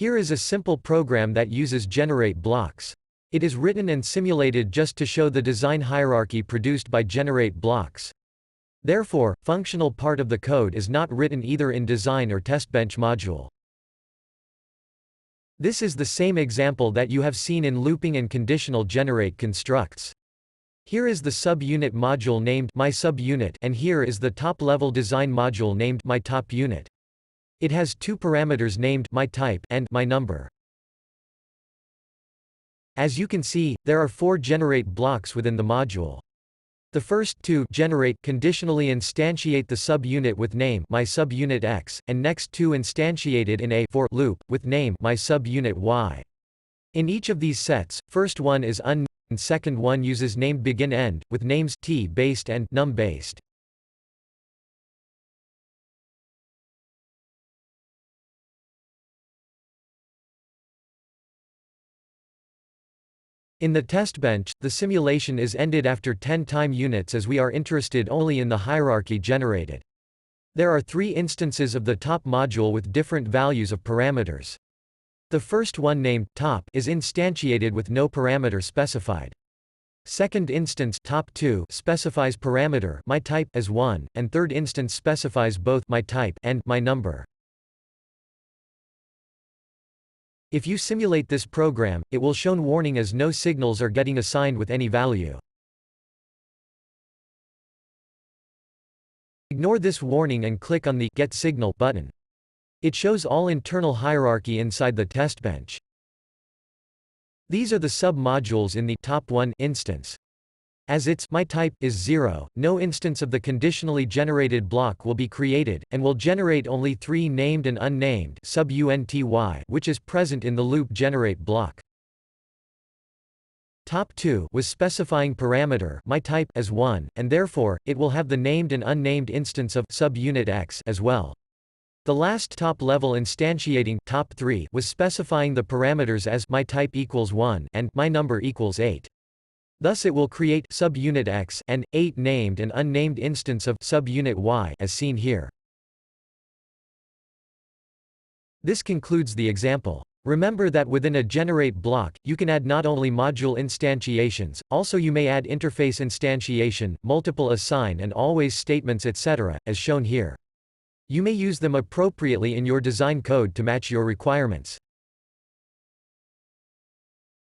Here is a simple program that uses generate blocks. It is written and simulated just to show the design hierarchy produced by generate blocks. Therefore, functional part of the code is not written either in design or testbench module. This is the same example that you have seen in looping and conditional generate constructs. Here is the subunit module named mySubUnit, and here is the top-level design module named myTopUnit. It has two parameters named myType and myNumber. As you can see, there are 4 generate blocks within the module. The first two generate conditionally instantiate the subunit with name mySubUnitX, and next two instantiate it in a for loop with name mySubUnitY. In each of these sets, first one is unnamed, second one uses named begin-end with names t-based and num-based. In the test bench, the simulation is ended after 10 time units as we are interested only in the hierarchy generated. There are 3 instances of the top module with different values of parameters. The first one named top is instantiated with no parameter specified. Second instance top2 specifies parameter myType as 1, and third instance specifies both myType and myNumber. If you simulate this program, it will show warning as no signals are getting assigned with any value. Ignore this warning and click on the Get Signal button. It shows all internal hierarchy inside the test bench. These are the sub-modules in the top 1 instance. As its myType is 0, no instance of the conditionally generated block will be created, and will generate only 3 named and unnamed subunty, which is present in the loop generate block. Top2 was specifying parameter myType as 1, and therefore, it will have the named and unnamed instance of subunitX as well. The last top-level instantiating top3 was specifying the parameters as myType equals 1 and myNumber equals 8. Thus it will create subunit X and 8 named and unnamed instance of subunit Y as seen here. This concludes the example. Remember that within a generate block, you can add not only module instantiations, also you may add interface instantiation, multiple assign and always statements etc., as shown here. You may use them appropriately in your design code to match your requirements.